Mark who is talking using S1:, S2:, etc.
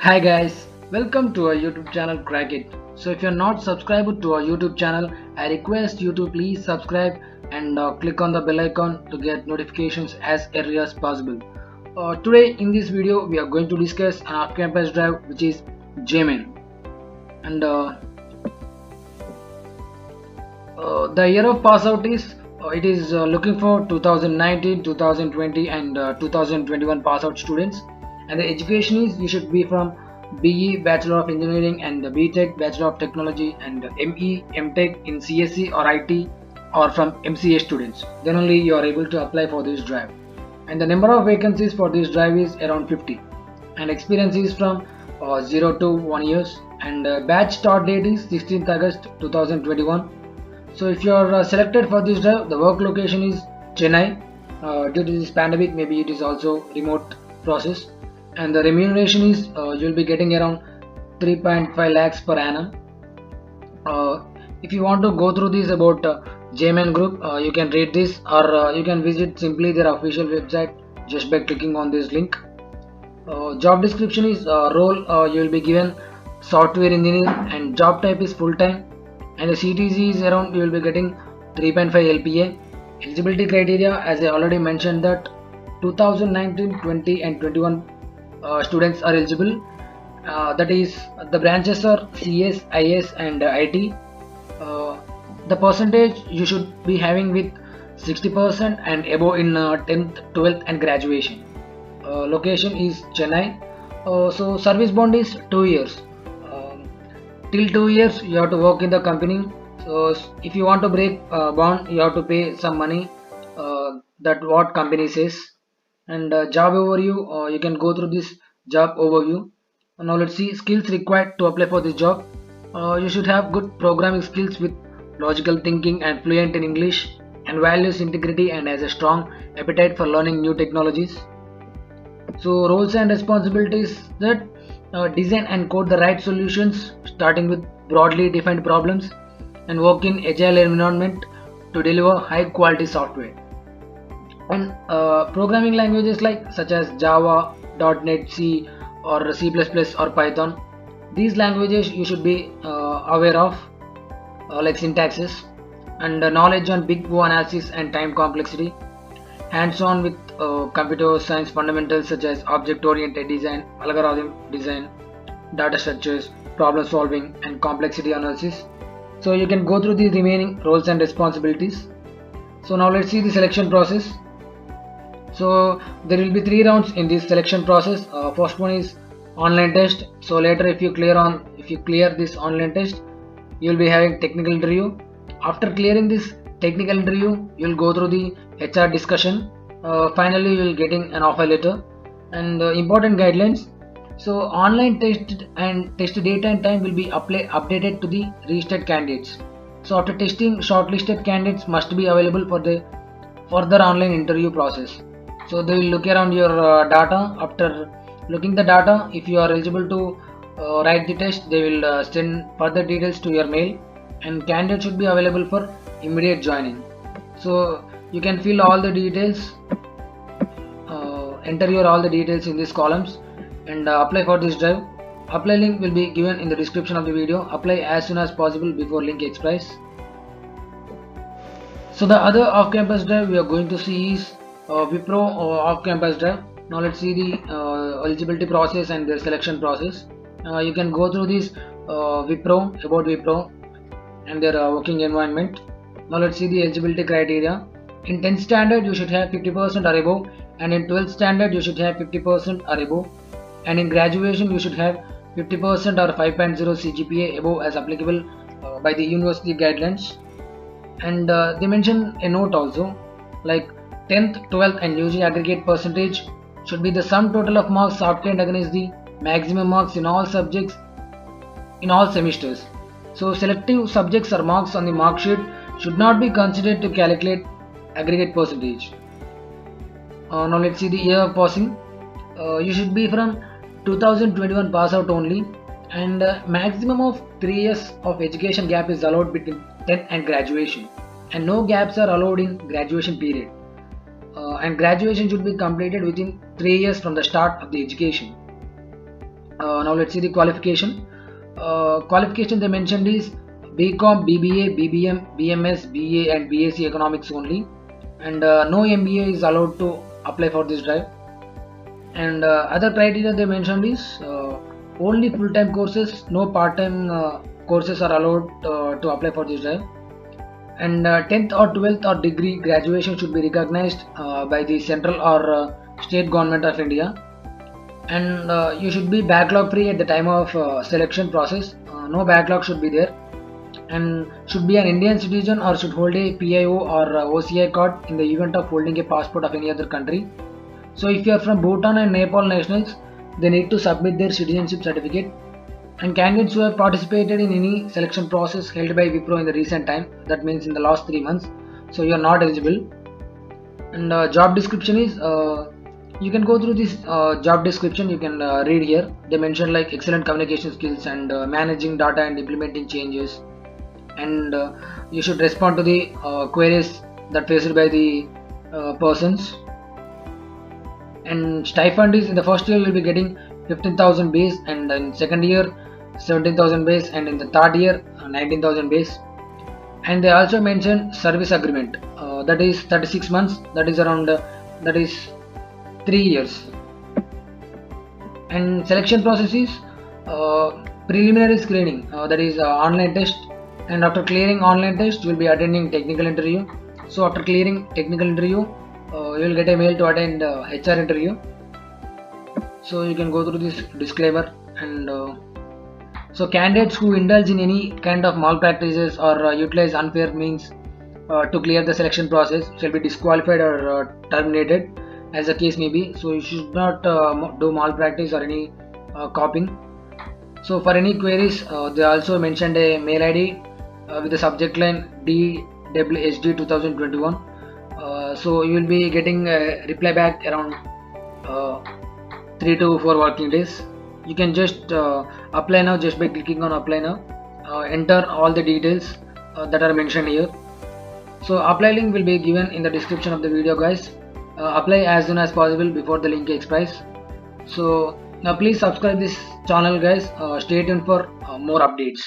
S1: Hi guys, welcome to our YouTube channel Crack It. So if you're not subscribed to our YouTube channel, I request you to please subscribe and click on the bell icon to get notifications as early as possible. Today in this video we are going to discuss an off-campus drive which is JMN, and the year of pass out is it is looking for 2019, 2020 and 2021 pass out students, and the education is you should be from BE Bachelor of Engineering and the BTech Bachelor of Technology and ME MTech in CSE or IT, or from MCA students. Then only you are able to apply for this drive. And the number of vacancies for this drive is around 50, and experience is from 0 to 1 years, and batch start date is 16th August 2021. So if you are selected for this drive, the work location is Chennai. Due to this pandemic, maybe it is also remote process, and the remuneration is you will be getting around 3.5 lakhs per annum. If you want to go through this about JMN Group, you can read this, or you can visit simply their official website just by clicking on this link. Job description is role you will be given software engineer, and job type is full time, and the CTC is around you will be getting 3.5 LPA. Eligibility criteria, as I already mentioned, that 2019, 20 and 21 students are eligible. That is, the branches are CS, IS and IT. The percentage you should be having with 60% and above in 10th, 12th and graduation. Location is Chennai. So service bond is 2 years. Till 2 years you have to work in the company. So if you want to break bond, you have to pay some money, that what company says. And job overview, you can go through this job overview. Now let's see skills required to apply for this job. You should have good programming skills with logical thinking and fluent in English, and values integrity and has a strong appetite for learning new technologies. So roles and responsibilities, that design and code the right solutions starting with broadly defined problems, and work in agile environment to deliver high quality software. And programming languages like such as Java, .NET, C or C++ or Python. These languages you should be aware of, like syntaxes, and knowledge on big O analysis and time complexity. Hands-on with computer science fundamentals such as object-oriented design, algorithm design, data structures, problem solving and complexity analysis. So you can go through the remaining roles and responsibilities. So now let's see the selection process. So there will be 3 rounds in this selection process. First one is online test. So later if you clear this online test, you will be having technical interview. After clearing this technical interview, you will go through the HR discussion. Finally you will getting an offer letter. And important guidelines. So online test and test date and time will be updated to the registered candidates. So after testing, shortlisted candidates must be available for the further online interview process. So they will look around your data. After looking the data, if you are eligible to write the test, they will send further details to your mail, and candidate should be available for immediate joining. So you can fill all the details, enter your all the details in these columns, and apply for this drive. Apply link will be given in the description of the video. Apply as soon as possible before link expires. So the other off-campus drive we are going to see is Wipro off-campus drive. Now let's see the eligibility process and the selection process. You can go through this Wipro, about Wipro and their working environment. Now let's see the eligibility criteria. In 10th standard you should have 50% or above, and in 12th standard you should have 50% or above, and in graduation you should have 50% or 5.0 CGPA above as applicable by the university guidelines. And they mention a note also, like 10th, 12th and UG aggregate percentage should be the sum total of marks obtained against the maximum marks in all subjects in all semesters. So selective subjects or marks on the mark sheet should not be considered to calculate aggregate percentage. Now let's see the year of passing. You should be from 2021 pass out only, and maximum of 3 years of education gap is allowed between 10th and graduation, and no gaps are allowed in graduation period. And graduation should be completed within 3 years from the start of the education. Now let's see the qualification. Qualification they mentioned is BCom, BBA, BBM, BMS, BA and BAC economics only, and no MBA is allowed to apply for this drive. And other criteria they mentioned is only full-time courses, no part-time courses are allowed to apply for this drive. And 10th or 12th or degree graduation should be recognized by the central or state government of India. And you should be backlog free at the time of selection process. No backlog should be there, and should be an Indian citizen or should hold a PIO or OCI card in the event of holding a passport of any other country. So if you are from Bhutan and Nepal nationals, they need to submit their citizenship certificate. And candidates who have participated in any selection process held by Wipro in the recent time, that means in the last 3 months, so you are not eligible. And job description is you can go through this job description, you can read here. They mention like excellent communication skills and managing data and implementing changes, and you should respond to the queries that faced by the persons. And stipend is in the first year you will be getting 15,000 base, and in second year 17,000 base, and in the third year 19,000 base. And they also mention service agreement, that is 36 months, that is around that is 3 years. And selection process is preliminary screening, that is online test, and after clearing online test you will be attending technical interview. So after clearing technical interview you will get a mail to attend HR interview. So you can go through this disclaimer. And so candidates who indulge in any kind of malpractices or utilize unfair means to clear the selection process shall be disqualified or terminated, as the case may be. So you should not do malpractice or any copying. So for any queries, they also mentioned a mail ID with the subject line DWSD 2021. So you will be getting a reply back around 3 to 4 working days. You can just apply now just by clicking on apply now. Enter all the details that are mentioned here. So apply link will be given in the description of the video, guys. Apply as soon as possible before the link expires. So now please subscribe this channel, guys. Stay tuned for more updates.